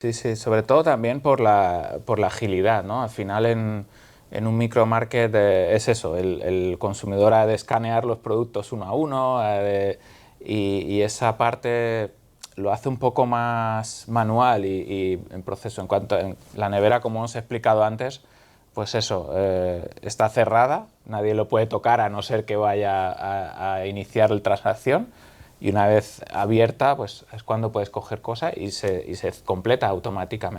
Sí, sí, sobre todo también por la agilidad, ¿no? Al final en un micromarket es eso, el consumidor ha de escanear los productos uno a uno y esa parte lo hace un poco más manual y en proceso. En cuanto a la nevera, como os he explicado antes, pues eso, está cerrada, nadie lo puede tocar a no ser que vaya a iniciar la transacción. Y una vez abierta, pues es cuando puedes coger cosas y se completa automáticamente.